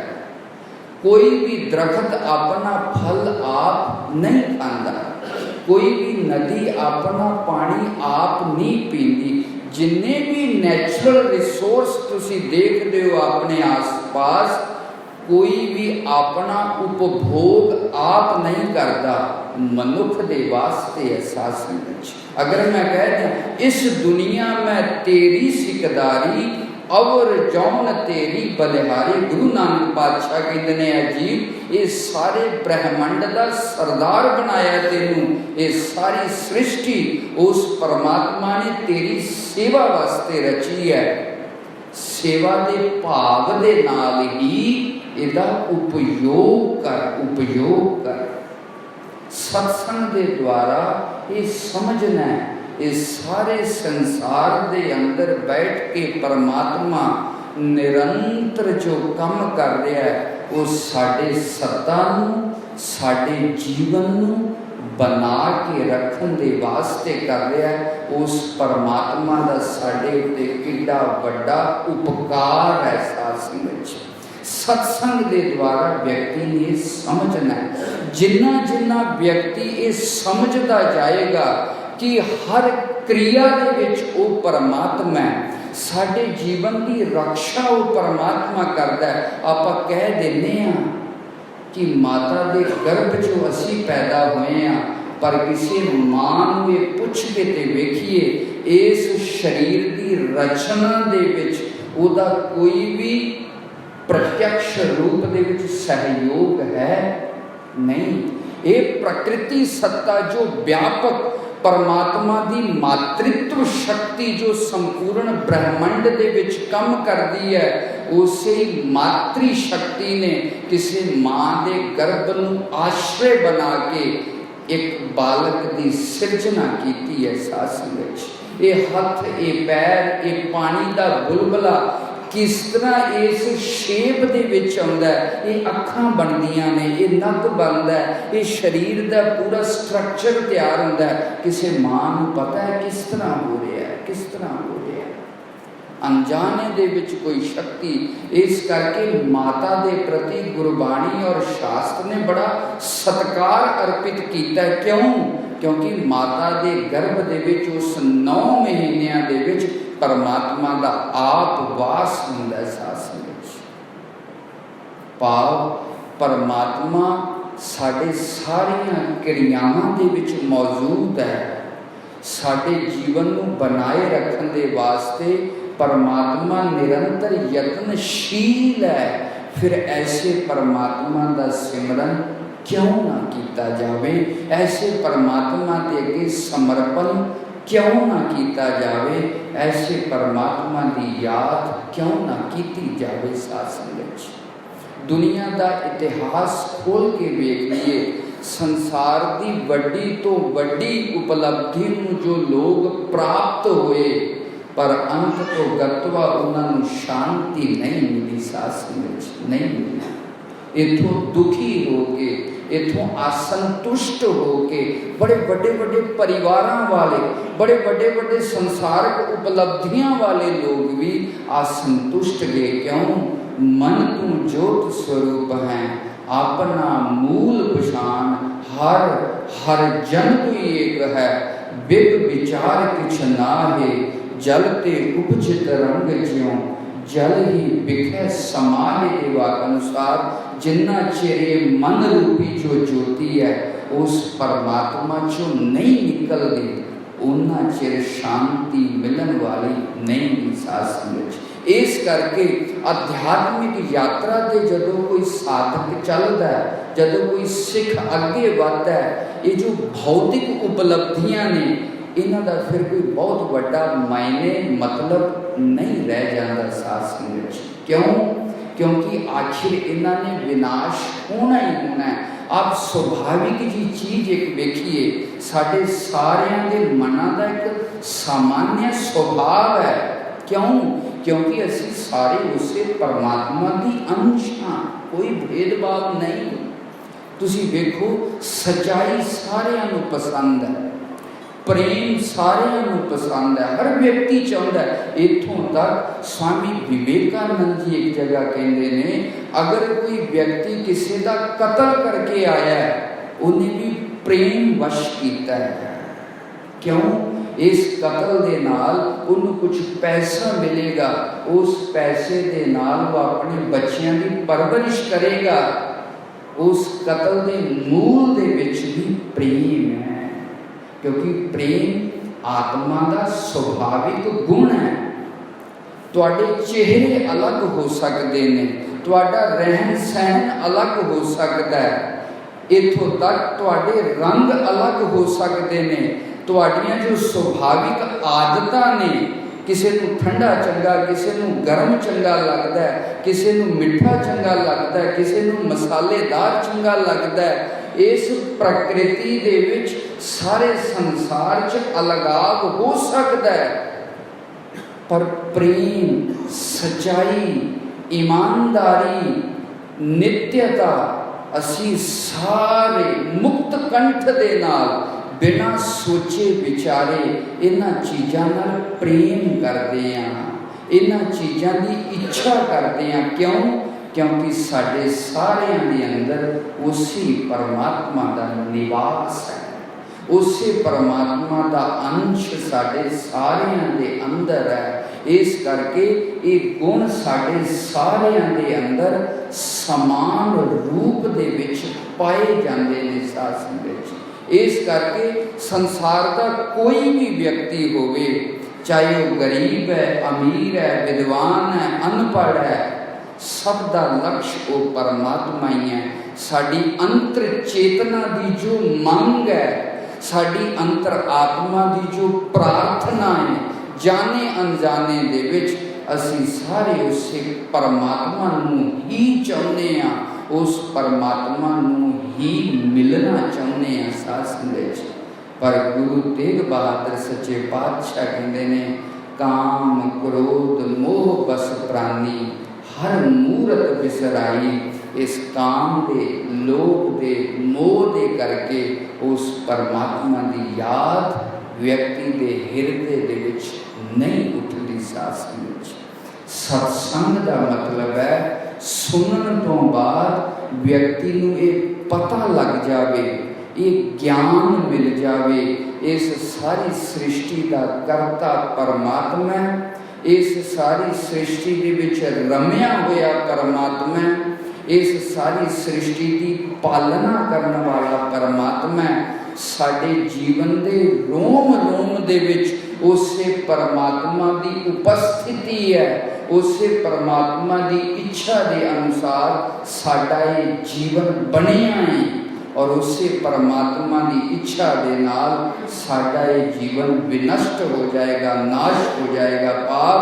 कोई भी दरख्त अपना फल आप नहीं खाता, कोई भी नदी अपना पानी आप नहीं पीती। जिन्ने भी नैचुरल रिसोर्स तुसी देखते हो अपने आस पास, कोई भी अपना उपभोग आप नहीं करता। मनुख दे वास्ते एहसास नहीं। अगर मैं कह दूं इस दुनिया में तेरी सिकदारी और जौन तेरी बलिहारी, गुरु नानक पातशाह कहते ने अजीब, ये सारे ब्रह्मंड का सरदार बनाया तेनू, ये सारी सृष्टि उस परमात्मा ने तेरी सेवा वास्ते रची है। सेवा के भाव दे नाल ही इहदा उपयोग कर, उपयोग कर। सत्संग के द्वारा ये समझना है, इस सारे संसार के अंदर बैठ के परमात्मा निरंतर जो काम कर रहा है, वो साडे सत्ता नूं, साडे जीवन नूं बना के रखने के वास्ते कर रहा है। उस परमात्मा का साडे उत्ते किड्डा वड्डा उपकार है। सत्संग के द्वारा व्यक्ति ने समझना है। जिन्ना जिन्ना व्यक्ति ये समझता जाएगा कि हर क्रिया दे विच वो परमात्मा है, साडे जीवन की रक्षा वो परमात्मा करता है। आप कह देने कि माता के गर्भ चो असी पैदा हुए हैं, पर किसी मां ये पुछ के ते वेखिए इस शरीर की रचना दे विच उहदा कोई भी प्रत्यक्ष रूप दे विच सहयोग है नहीं। ये प्रकृति सत्ता जो व्यापक परमात्मा की मातृत्व शक्ति जो संपूर्ण ब्रह्मंड दे विच काम करती है, उसे मातृ शक्ति ने किसी मां के गर्भ नूं आश्रय बना के एक बालक की सिरजना की है। शासन विच ये हथ, ये पैर, ये पानी का बुलबुला किस तरह इस शेप दे विच आउंदा है, ये अखां बनदियां ने, ये नक बनदा है, ये शरीर का पूरा स्ट्रक्चर तैयार होंदा है। किसी मां नूं पता है किस तरह हो रहा है, किस तरह हो रहा है। अनजाने दे विच कोई शक्ति, इस करके माता के प्रति गुरबाणी और शास्त्र ने बड़ा सत्कार अर्पित किया। क्यों? क्योंकि माता के गर्भ दे विच उस 9 महीनों दे विच परमात्मा का आप वास होंदा है। शासन भाव परमात्मा साढ़े सारिया क्रियावां दे विच मौजूद है। साढ़े जीवन को बनाए रखने के वास्ते परमात्मा निरंतर यत्नशील है। फिर ऐसे परमात्मा का सिमरन क्यों ना किया जाए, ऐसे परमात्मा के अगे समर्पण क्यों ना किया जाए, ऐसे परमात्मा की याद क्यों ना की जाए। साध संगत दुनिया का इतिहास खोल के वेख लीए, संसार की वड्डी तो वड्डी उपलब्धि में जो लोग प्राप्त हुए, पर अंत तो गतवा उन्होंने शांति नहीं मिली। साध संगत नहीं मिली। इथों दुखी हो के, इथों असंतुष्ट हो के, बड़े बड़े बड़े परिवारों वाले, बड़े बड़े बड़े संसारिक उपलब्धियां वाले लोग भी असंतुष्ट गए। क्यों? मन तू ज्योत स्वरूप है, अपना मूल पछान, हर हर जन तू एक है, बिग विचार किछ नाहे, जलते उपजित रंग ज्यों, जल ही बिखे समाले। देवा अनुसार जिन्ना चेरे मन रूपी जो ज्योति है उस परमात्मा चो नहीं निकलती, उन्ना चेर शांति मिलन वाली नहीं दी। साध संगत इस करके आध्यात्मिक यात्रा से जदों कोई साधक चलता है, जदों कोई सिख अगे बढ़ता है, ये जो भौतिक उपलब्धियां ने इन्हां दा फिर कोई बहुत बड़ा मायने मतलब नहीं रह जाता। साध संगत क्यों? क्योंकि आखिर इन्होंने विनाश होना ही होना है। आप स्वाभाविक जी चीज़ एक देखिए, साढ़े सारियां दे मनां दा एक सामान्य स्वभाव है। क्यों? क्योंकि असी सारे उसे परमात्मा की अंश हाँ, कोई भेदभाव नहीं। तुसी देखो, सच्चाई सारियां नूं पसंद है, प्रेम सारियां नूं पसंद है, हर व्यक्ति चाहता है। इत्थों तक स्वामी विवेकानंद जी एक जगह कहते ने, अगर कोई व्यक्ति किसी का कत्ल करके आया है, उन्हें भी प्रेम वश किया है। क्यों? इस कत्ल दे नाल उन्हें कुछ पैसा मिलेगा, उस पैसे दे नाल वो अपने बच्चों की परवरिश करेगा। उस कत्ल के मूल दे विच भी प्रेम है, क्योंकि प्रेम आत्मा का स्वाभाविक गुण है। तुहाडे चेहरे अलग हो सकते हैं, तुहाडा रहन सहन अलग हो सकता है, इत्थों तक तुहाडे रंग अलग हो सकते हैं। तुहाडियां जो स्वाभाविक आदतां ने, किसी को ठंडा चंगा, किसी को गर्म चंगा लगता है, किसी को मिठा चंगा लगता है, किसी को मसालेदार चंगा लगता है। इस प्रकृति दे विच सारे संसार च अलगाव हो सकता है, पर प्रेम, सच्चाई, ईमानदारी, नित्यता असी सारे मुक्त कंठ दे नाल बिना सोचे विचारे इन्हां चीज़ां नाल प्रेम करते हैं, इन्हां चीज़ां की इच्छा करते हैं। क्यों? क्योंकि साढ़े सारियां दे अंदर उसी परमात्मा का निवास है, उसी परमात्मा का अंश साढ़े सारियां दे अंदर है। इस करके ये गुण साढ़े सारियां दे अंदर समान रूप दे विच पाए जाते हैं। साध संगत इस करके संसार का कोई भी व्यक्ति होवे, चाहे वो गरीब है, अमीर है, विद्वान है, अनपढ़ है, सबका लक्ष्य वो परमात्मा ही है। साड़ी अंतर चेतना की जो मंग है, साड़ी अंतर आत्मा की जो प्रार्थना है, जाने अनजाने दे विच असी सारे उसे परमात्मा नूं ही चाहुंदे हां, उस परमात्मा नूं ही मिलना चाहुंदे हां। साध संगत पर गुरु तेग बहादुर सच्चे पातशाह कहते हैं, काम क्रोध मोह बस प्राणी, हर मूरत बिसराई। इस काम दे, लोभ दे, मोह दे करके उस परमात्मा की याद व्यक्ति के हृदय दे विच नहीं उठती। साध संगत सत्संग का मतलब है सुनने तो बाद व्यक्ति को ये पता लग जाए, ये ज्ञान मिल जाए, इस सारी सृष्टि का करता परमात्मा है, इस सारी सृष्टि के विच रमिया हुआ परमात्मा है, इस सारी सृष्टि की पालना करने वाला परमात्मा है। साडे जीवन के रोम रोम दे विच उसे परमात्मा की उपस्थिति है, उसे परमात्मा की इच्छा के अनुसार साडा ये जीवन बनिया है। और उसे परमात्मा की इच्छा के नाल साडा ये जीवन विनष्ट हो जाएगा, नाश हो जाएगा। पाप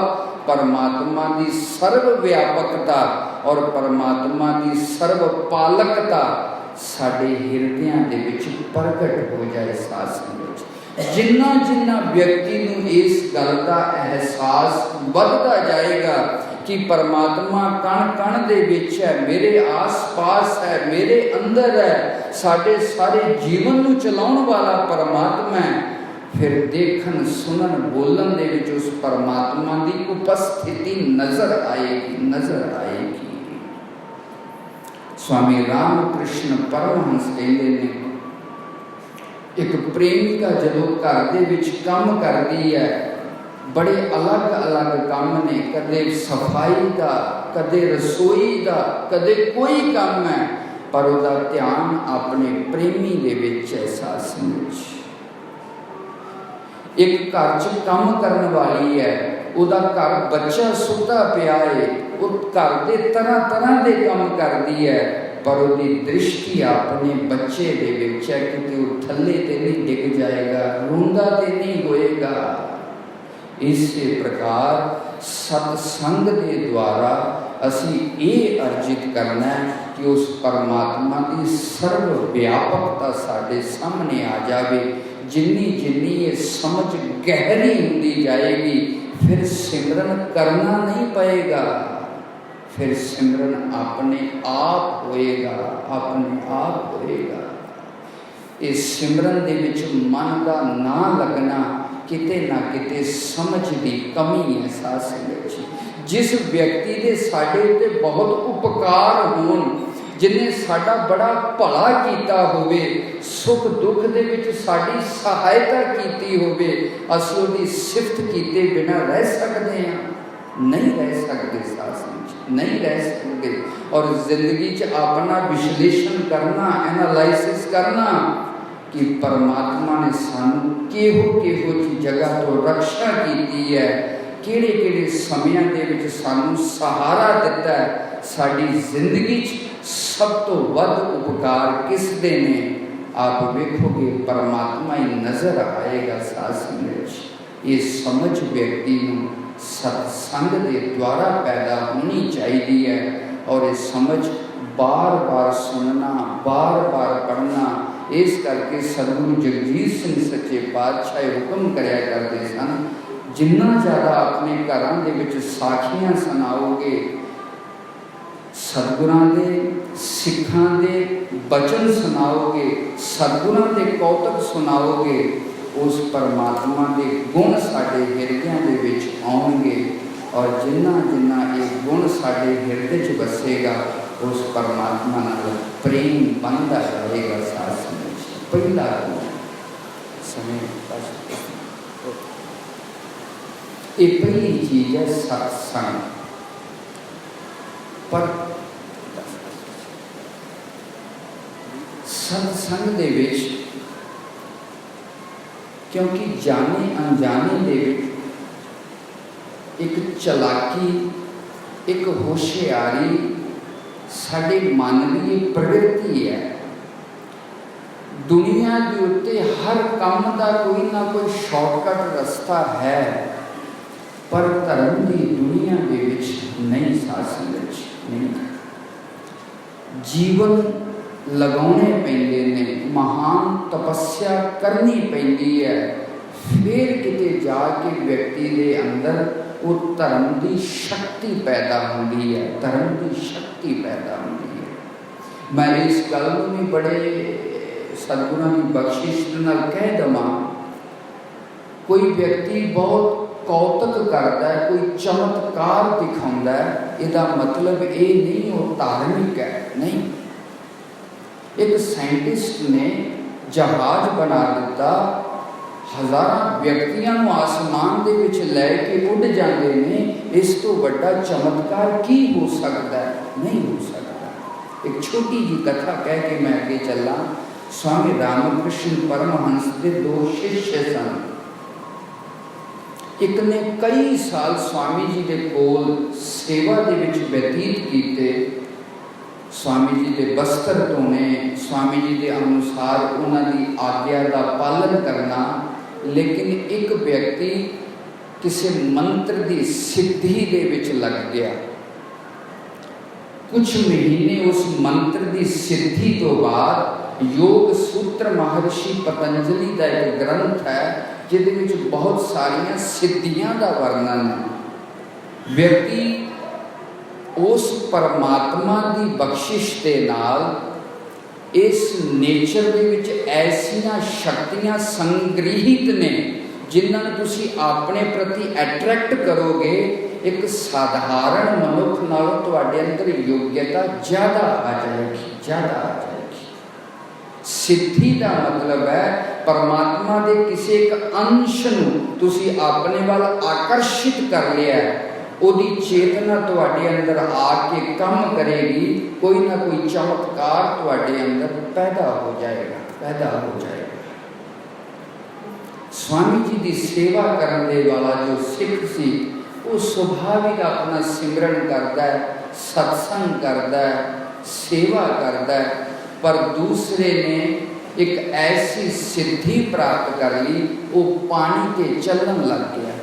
परमात्मा की सर्व व्यापकता और परमात्मा की सर्व पालकता साडे हिरदियां दे विच प्रगट हो जाए। सासन जिन्ना जिन्ना व्यक्ति नूं इस गल का एहसास बढ़ता जाएगा कि परमात्मा कण कण दे विच है, मेरे आस पास है, मेरे अंदर है, साडे सारे जीवन नूं चलाउण वाला परमात्मा है, फिर देखन सुनन बोलन दे विच उस परमात्मा की उपस्थिति नजर आएगी, नजर आएगी। स्वामी रामकृष्ण परमहंस कहते हैं, एक प्रेमिका जदों घर दे विच काम करती है, बड़े अलग अलग काम ने, कदे सफाई का, कदे रसोई का, कदे कोई काम है, पर उसका ध्यान अपने प्रेमी दे विच है। सासन एक घर च काम करने वाली है, उसका घर बच्चा सुता पिया है, वो घर के तरह तरह के काम करती है, पर उसकी दृष्टि अपने बच्चे दे विच है कि वो थल्ले ते नहीं डिग जाएगा, रोंदा ते नहीं होएगा। इसी प्रकार सत्संग के द्वारा असी ये अर्जित करना है कि उस परमात्मा की सर्व व्यापकता साडे सामने आ जाए। जिन्नी जिन्नी ये समझ गहरी होती जाएगी, फिर सिमरन करना नहीं पड़ेगा, फिर सिमरन अपने आप होएगा, अपने आप होएगा। इस सिमरन दे विच मन का ना लगना किते ना किते समझ की कमी है। साथ जिस व्यक्ति के साडे उत्ते बहुत उपकार होन, जिन्हें साडा बड़ा भला कीता होवे, सुख दुख दे विच साडी सहायता कीती होवे, असीं उहदी सिफत कीते बिना रह सकते हैं? नहीं रह सकते। सासन नहीं रह सकते। और जिंदगी च अपना विश्लेषण करना, एनालाइसिस करना कि परमात्मा ने सानू किहो जी जगह तो रक्षा की है, किहड़े किहड़े समयां दे विच सानू सहारा दिता है। साडी जिंदगी च सब तो वध उपकार किस दे ने? आप वेखोगे परमात्मा ही नजर आएगा। सासन ये समझ व्यक्ति नूं सत्संग के द्वारा पैदा होनी चाहिए है, और ये समझ बार बार सुनना, बार बार पढ़ना। इस करके सतगुरु जगजीत सिंह सच्चे पातशाह हुक्म करया करते सन, जिन्ना ज़्यादा अपने घरां दे विच साखियां सुनाओगे, सतगुरां दे सिखां दे बचन सुनाओगे, सतगुरां दे कौतक सुनाओगे, उस परमात्मा के गुण साडे हिरदियां दे विच आउणगे। और जिन्ना जिन्ना ये गुण साडे हिरदे च बसेगा, उस परमात्मा नाल प्रेम बनता रहेगा। सासन पहला समय ये पहली चीज है सत्संग। पर सत्संग दे विच क्योंकि जाने अनजाने दे विच एक चलाकी, एक होशियारी साडे मन की प्रवृत्ति है। दुनिया के उत्ते हर काम का कोई ना कोई शॉर्टकट रास्ता है, पर धर्म की दुनिया के विच नहीं। सासन नहीं, जीवन लगाने पैंदे ने, महान तपस्या करनी पैंदी है, फिर किते जाके व्यक्ति के अंदर वो धर्म की शक्ति पैदा होती है, धर्म की शक्ति पैदा होती है। मैं इस गल को भी बड़े सतगुरां की बख्शिश नाल कह दवां, कोई व्यक्ति बहुत कौतक करता है, कोई चमत्कार दिखाता है, इसका मतलब ये नहीं वो धार्मिक है, नहीं। एक साइंटिस्ट ने जहाज बना दिता, हज़ारां व्यक्तियों को आसमान दे विच लैके उड़ जाते हैं, इस तो बड़ा चमत्कार की हो सकता है? नहीं हो सकता। एक छोटी जी कथा कह के मैं आगे चला। स्वामी रामकृष्ण परमहंस के दो शिष्य सन। एक ने कई साल स्वामी जी के कोल सेवा दे विच व्यतीत कीते। स्वामी जी के वस्त्र धोने, स्वामी जी के अनुसार उन्होंने आज्ञा का पालन करना। लेकिन एक व्यक्ति किसी मंत्र की सिद्धि दे विच लग गया, कुछ महीने उस मंत्र की सिद्धि तो बाद योग सूत्र महर्षि पतंजलि का एक ग्रंथ है जिहदे बहुत सारिया सिद्धियां का वर्णन है। व्यक्ति उस परमात्मा की बख्शिश के नाल इस नेचर दे विच ऐसियां शक्तियां संग्रहित ने जिन्हां नूं तुसीं अपने प्रति अट्रैक्ट करोगे। एक साधारण मनुख नालों तुहाडे अंदर योग्यता ज़्यादा आ जाएगी, ज़्यादा आ जाएगी। सिद्धि का मतलब है परमात्मा के किसी एक अंश नूं तुसीं अपने वाल आकर्षित कर लिया, उहदी चेतना तुहाडे अंदर आके काम करेगी, कोई ना कोई चमत्कार तुहाडे अंदर पैदा हो जाएगा, पैदा हो जाएगा। स्वामी जी की सेवा करने वाला जो सिख सी वो स्वाभाविक अपना सिमरन करता है, सत्संग करता है, सेवा करता है, पर दूसरे ने एक ऐसी सिद्धि प्राप्त कर ली, वो पानी के चलन लग गया।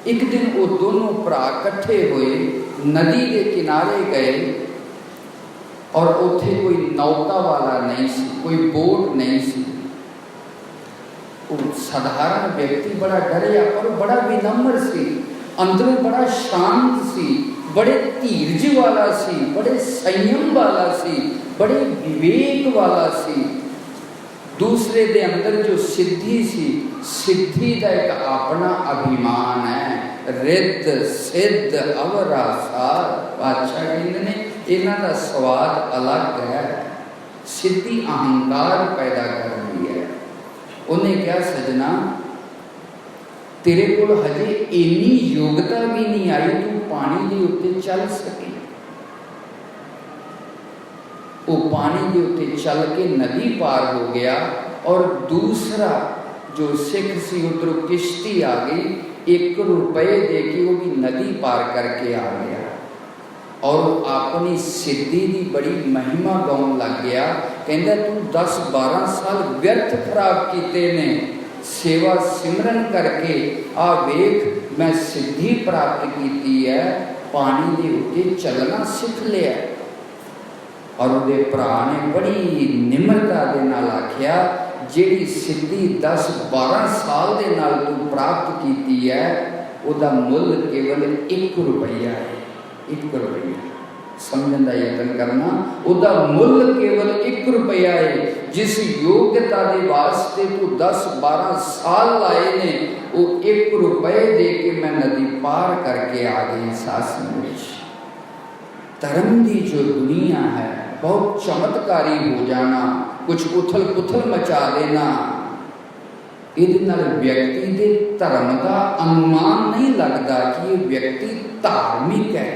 एक दिन वो दोनों भरा इकट्ठे हुए, नदी के किनारे गए और उथे कोई नौका वाला नहीं सी, कोई बोट नहीं सी। वो साधारण व्यक्ति बड़ा डरिया पर बड़ा विनम्र सी, अंदरों बड़ा शांत सी, बड़े धीरज वाला सी, बड़े संयम वाला सी, बड़े विवेक वाला सी। दूसरे दे अंदर जो सिद्धि सी, सिद्धि का एक अपना अभिमान है। रिद्ध सिद्ध अवरा सार बादशाह कहते ने इन्हां दा स्वाद अलग है। सिद्धि अहंकार पैदा कर रही है। उन्हें क्या सजना तेरे को हजे इन्नी योग्यता भी नहीं आई तू पानी के उत्ते चल सके। वो पानी के उत्ते चल के नदी पार हो गया और दूसरा जो सिख सी उधर किश्ती आ गई, 1 रुपये दे के वो भी नदी पार करके आ गया और अपनी सिद्धि की बड़ी महिमा गाउन लग गया। कहता तू 10-12 साल व्यर्थ खराब किए ने सेवा सिमरन करके, आ वेख मैं सिद्धि प्राप्त की है, पानी के उत्ते चलना सीख लिया। और उहदे भरा ने बड़ी निम्रता दे नाल आख्या जिहड़ी सिद्धि 10-12 साल दे नाल तू प्राप्त की है, उहदा मुल केवल 1 रुपया है। 1 रुपया समझने का यत्न करना, उहदा मुल केवल 1 रुपया है। जिस योग्यता के वास्ते तू 10-12 साल लाए ने, वो 1 रुपये दे के मैं नदी पार करके आ गई। शासन में धर्म की जो दुनिया है बहुत चमत्कारी हो जाना, कुछ उथल पुथल मचा देना, इहदे नाल व्यक्ति के धर्म का अनुमान नहीं लगता कि ये व्यक्ति धार्मिक है।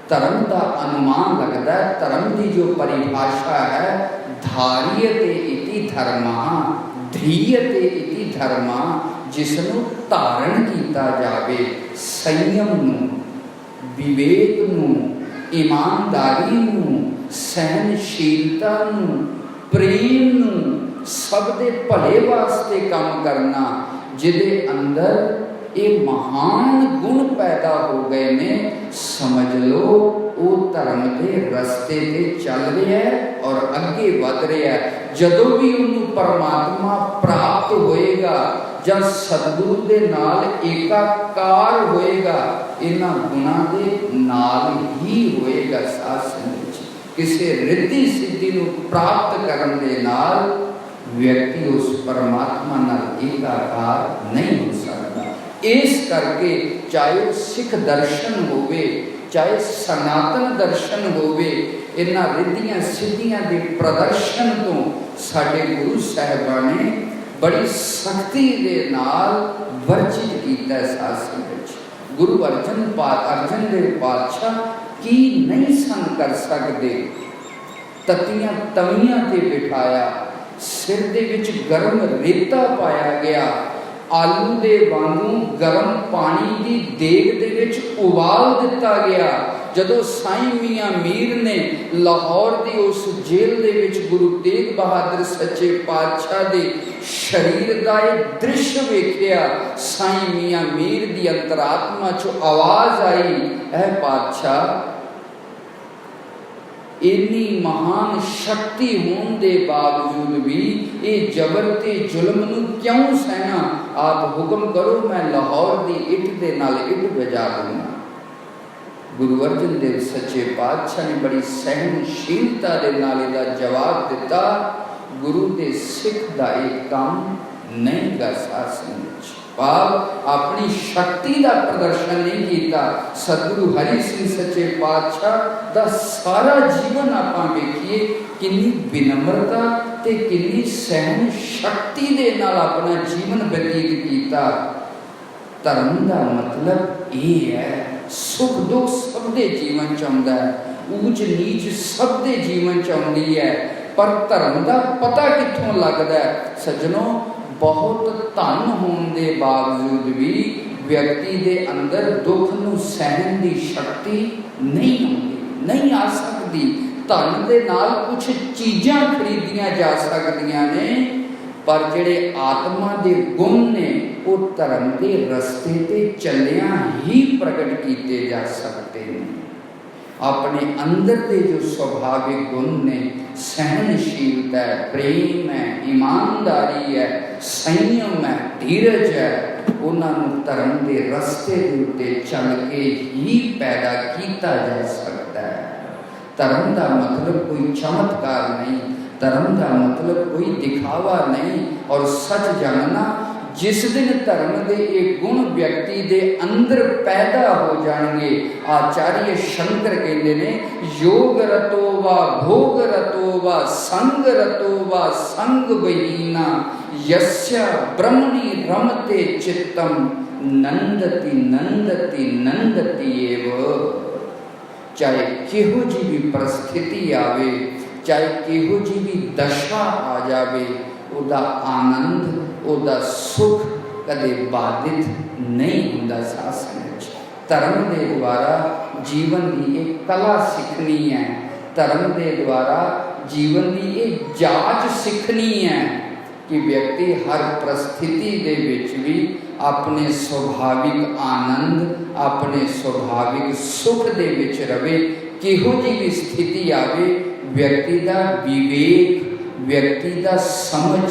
धर्म का अनुमान लगता है, धर्म की जो परिभाषा है धार्यते इति धर्मः, ध्रियते इति धर्मः, जिसनों धारण किया जावे, संयम नूं, विवेक नूं, ईमानदारी नूं, सहनशीलता नूं, प्रेम नूं, सब दे भले वास्ते काम करना, जिहदे अंदर ये महान गुण पैदा हो गए ने, समझ लो वो धर्म के रस्ते पे चल रहा है और अगे वध रहा है। जदों भी उन्हें परमात्मा प्राप्त होएगा, जब सतगुरु के नाल एकाकार होएगा, इन्हां गुणां दे नाल ही होएगा। शासन किसी रिद्धि सिद्धि नूं प्राप्त करन दे नाल व्यक्ति उस परमात्मा नाल एकाकार नहीं हो सकता। इस करके चाहे सिख दर्शन होवे, चाहे सनातन दर्शन होवे, इन्हां रिद्धियां सिद्धियां के प्रदर्शन तो साडे गुरु साहिबान ने बड़ी सख्ती दे नाल वर्जित किया। शासन गुरु अर्जन देव पातशाह की नहीं सन कर सकते, तत्तियां तवियां ते बिठाया, सिर दे विच गर्म रेता पाया गया, आलू दे वांगू गर्म पानी की देग दे विच उबाल दिता गया। जदों साईं मियाँ मीर ने लाहौर की उस जेल दे विच गुरु तेग बहादुर सच्चे पातशाह दे शरीर का एक दृश्य वेखिया, साईं मियाँ मीर की अंतरात्मा चो आवाज़ आई, ऐ पातशाह इन्नी महान शक्ति होने के बावजूद भी ये जबर ते जुल्म नूं क्यों सहना? आप हुक्म करो, मैं लाहौर की इट दे नाल इट बजा दूंगा। गुरु अर्जन देव सच्चे पातशाह ने बड़ी सहनशीलता के नाल इहदा जवाब दिता, गुरु के सिख का एक काम नहीं गा शासन भाव अपनी शक्ति का प्रदर्शन नहीं किया। सतगुरु हरि सिंह सच्चे पातशाह का सारा जीवन आप वेखिए कितनी विनम्रता ते कितनी सहन शक्ति दे नाल अपना जीवन व्यतीत किया। धर्म का मतलब ये है, सुख दुख सब दे जीवन च आउंदा है, ऊंच नीच सब दे जीवन च आउंदी है, पर धर्म का पता कित्थों लगदा है? सज्जनों, बहुत धन होने के बावजूद भी व्यक्ति के अंदर दुख नूं सहन की शक्ति नहीं आती, नहीं आ सकती। धन के नाल कुछ चीज़ां खरीदियां जा सकदियां ने, पर जिहड़े आत्मा के गुण ने वो धर्म के रस्ते ते चलिया ही प्रगट किए जा सकते हैं। अपने अंदर के जो स्वाभाविक गुण ने, सहनशीलता है, प्रेम है, ईमानदारी है, संयम है, धीरज है, उन्होंने धर्म के रस्ते के उत्ते चल के ही पैदा किया जा सकता है। धर्म का मतलब कोई चमत्कार नहीं, धर्म का मतलब कोई दिखावा नहीं। और सच जानना, जिस दिन धर्म के एक गुण व्यक्ति के अंदर पैदा हो जाएंगे, आचार्य शंकर कहते हैं, योग रतो व भोग रतो व संग रतो व संग विहीना यस्य ब्रह्मणि रमते चित्तम नंदति नंदति नंदति एव। चाहे किहो जी भी परिस्थिति आवे, चाहे किहो जी भी दशा आ जावे, उदा आनंद उदा सुख कदे बाधित नहीं होता। शासन धर्म के द्वारा जीवन की एक कला सीखनी है, धर्म के द्वारा जीवन की एक जांच सीखनी है कि व्यक्ति हर परिस्थिति के विच भी अपने स्वाभाविक आनंद, अपने स्वाभाविक सुख के विच रवे। किहो जी भी स्थिति आवे, व्यक्ति का विवेक, व्यक्ति का समझ,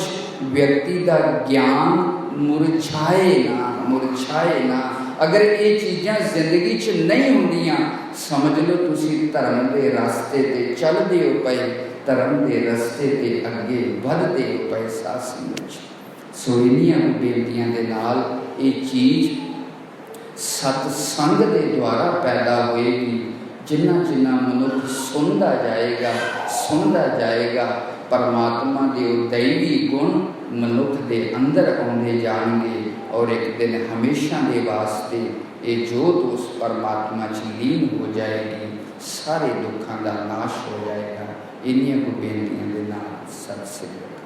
व्यक्ति का ज्ञान मुरझाए ना। अगर ये चीज़ां जिंदगी च नहीं होंदियां, समझ लो तुसी धर्म के रास्ते ते चलदे हो पए, धर्म के रास्ते ते अगे बढ़दे हो पए। शासन सो इन्नियां बेनतियां दे नाल ये चीज़ सतसंग के द्वारा पैदा होएगी। जिन्ना जिन्ना मनुख सुनता जाएगा परमात्मा के दैवी गुण मनुख के अंदर आते जाएंगे, और एक दिन हमेशा के वास्ते ये जोत उस परमात्मा च लीन हो जाएगी, सारे दुखों का नाश हो जाएगा। इन्नियां को बेनतियां दे नाल सत श्री अकाल।